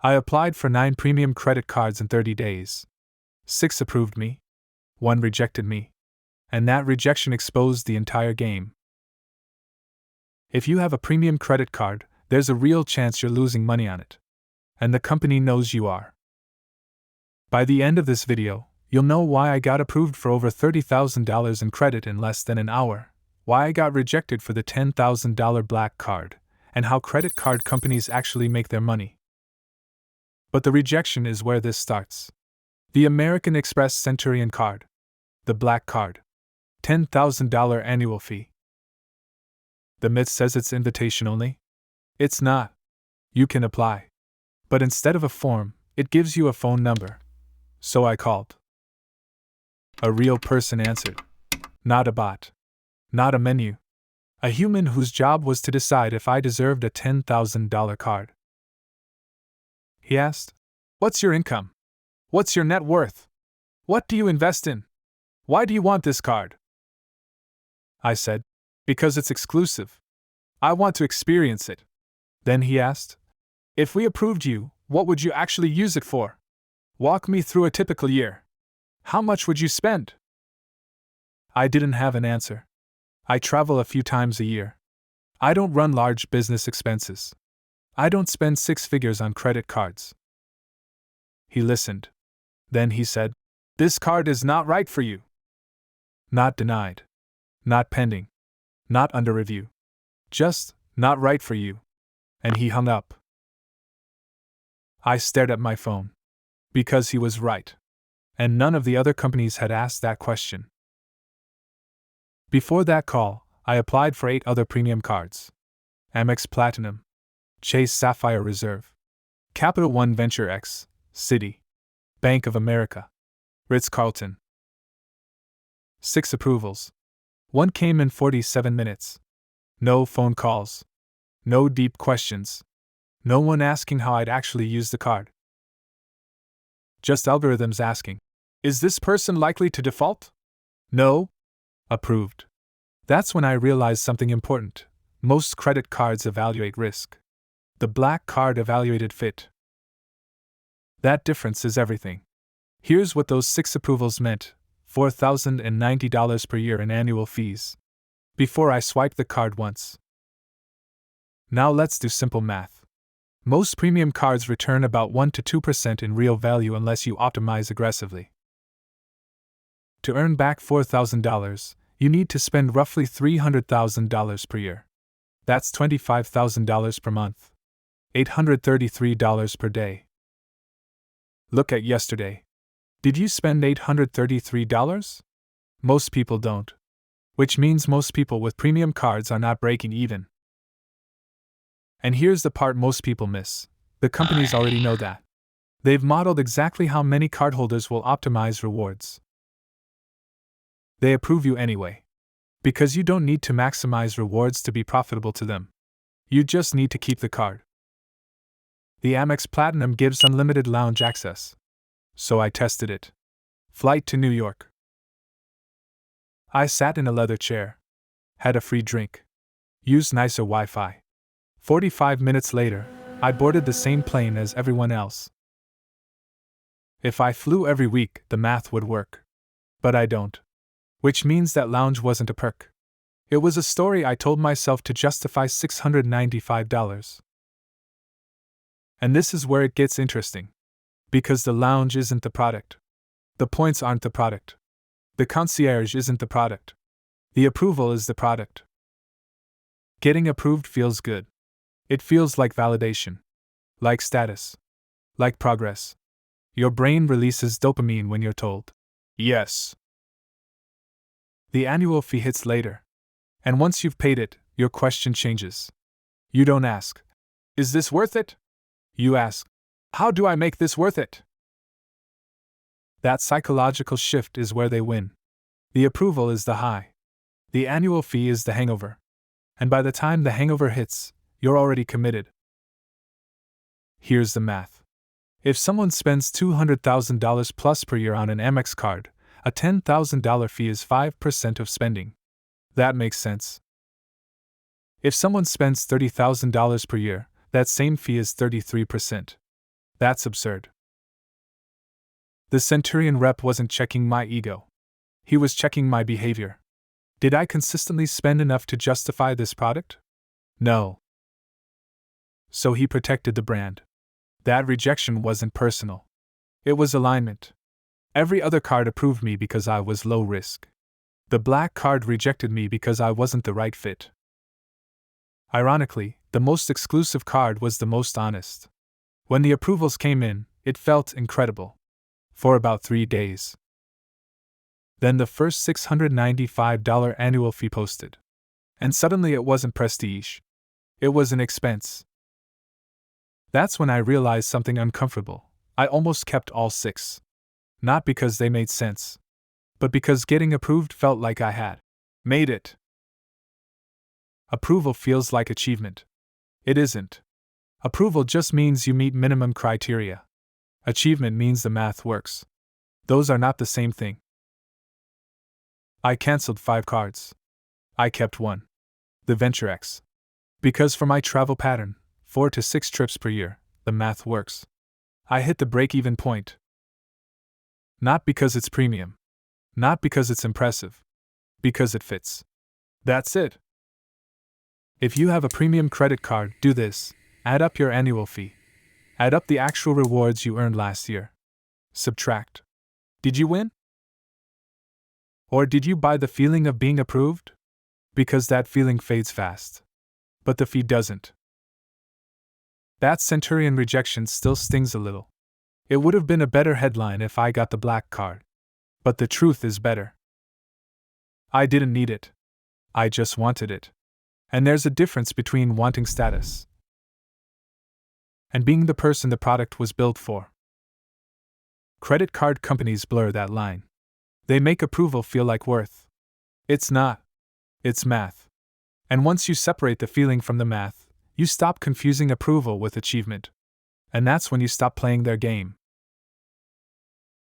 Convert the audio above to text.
I applied for 9 premium credit cards in 30 days. 6 approved me, 1 rejected me, and that rejection exposed the entire game. If you have a premium credit card, there's a real chance you're losing money on it. And the company knows you are. By the end of this video, you'll know why I got approved for over $30,000 in credit in less than an hour, why I got rejected for the $10,000 black card, and how credit card companies actually make their money. But the rejection is where this starts. The American Express Centurion card. The black card. $10,000 annual fee. The myth says it's invitation only. It's not. You can apply. But instead of a form, it gives you a phone number. So I called. A real person answered. Not a bot. Not a menu. A human whose job was to decide if I deserved a $10,000 card. He asked, "What's your income? What's your net worth? What do you invest in? Why do you want this card?" I said, "Because it's exclusive. I want to experience it." Then he asked, "If we approved you, what would you actually use it for? Walk me through a typical year. How much would you spend?" I didn't have an answer. I travel a few times a year. I don't run large business expenses. I don't spend 6 figures on credit cards. He listened. Then he said, "This card is not right for you." Not denied. Not pending. Not under review. Just, not right for you. And he hung up. I stared at my phone. Because he was right. And none of the other companies had asked that question. Before that call, I applied for 8 other premium cards. Amex Platinum, Chase Sapphire Reserve, Capital One Venture X, Citi, Bank of America, Ritz-Carlton. 6 approvals. 1 came in 47 minutes. No phone calls. No deep questions. No one asking how I'd actually use the card. Just algorithms asking, "Is this person likely to default?" No. Approved. That's when I realized something important. Most credit cards evaluate risk. The black card evaluated fit. That difference is everything. Here's what those 6 approvals meant: $4,090 per year in annual fees. Before I swiped the card once. Now let's do simple math. Most premium cards return about 1 to 2% in real value unless you optimize aggressively. To earn back $4,000, you need to spend roughly $300,000 per year. That's $25,000 per month. $833 per day. Look at yesterday. Did you spend $833? Most people don't. Which means most people with premium cards are not breaking even. And here's the part most people miss. The companies already know that. They've modeled exactly how many cardholders will optimize rewards. They approve you anyway. Because you don't need to maximize rewards to be profitable to them. You just need to keep the card. The Amex Platinum gives unlimited lounge access. So I tested it. Flight to New York. I sat in a leather chair. Had a free drink. Used nicer Wi-Fi. 45 minutes later, I boarded the same plane as everyone else. If I flew every week, the math would work. But I don't. Which means that lounge wasn't a perk. It was a story I told myself to justify $695. And this is where it gets interesting. Because the lounge isn't the product. The points aren't the product. The concierge isn't the product. The approval is the product. Getting approved feels good. It feels like validation. Like status. Like progress. Your brain releases dopamine when you're told, "Yes." The annual fee hits later. And once you've paid it, your question changes. You don't ask, "Is this worth it?" You ask, "How do I make this worth it?" That psychological shift is where they win. The approval is the high. The annual fee is the hangover. And by the time the hangover hits, you're already committed. Here's the math. If someone spends $200,000 plus per year on an Amex card, a $10,000 fee is 5% of spending. That makes sense. If someone spends $30,000 per year, that same fee is 33%. That's absurd. The Centurion rep wasn't checking my ego. He was checking my behavior. Did I consistently spend enough to justify this product? No. So he protected the brand. That rejection wasn't personal. It was alignment. Every other card approved me because I was low risk. The black card rejected me because I wasn't the right fit. Ironically, the most exclusive card was the most honest. When the approvals came in, it felt incredible. For about 3 days. Then the first $695 annual fee posted. And suddenly it wasn't prestige. It was an expense. That's when I realized something uncomfortable. I almost kept all 6. Not because they made sense, but because getting approved felt like I had made it. Approval feels like achievement. It isn't. Approval just means you meet minimum criteria. Achievement means the math works. Those are not the same thing. I canceled 5 cards. I kept 1. The Venture X. Because for my travel pattern, 4 to 6 trips per year, the math works. I hit the break-even point. Not because it's premium. Not because it's impressive. Because it fits. That's it. If you have a premium credit card, do this. Add up your annual fee. Add up the actual rewards you earned last year. Subtract. Did you win? Or did you buy the feeling of being approved? Because that feeling fades fast. But the fee doesn't. That Centurion rejection still stings a little. It would have been a better headline if I got the black card. But the truth is better. I didn't need it. I just wanted it. And there's a difference between wanting status and being the person the product was built for. Credit card companies blur that line. They make approval feel like worth. It's not. It's math. And once you separate the feeling from the math, you stop confusing approval with achievement. And that's when you stop playing their game.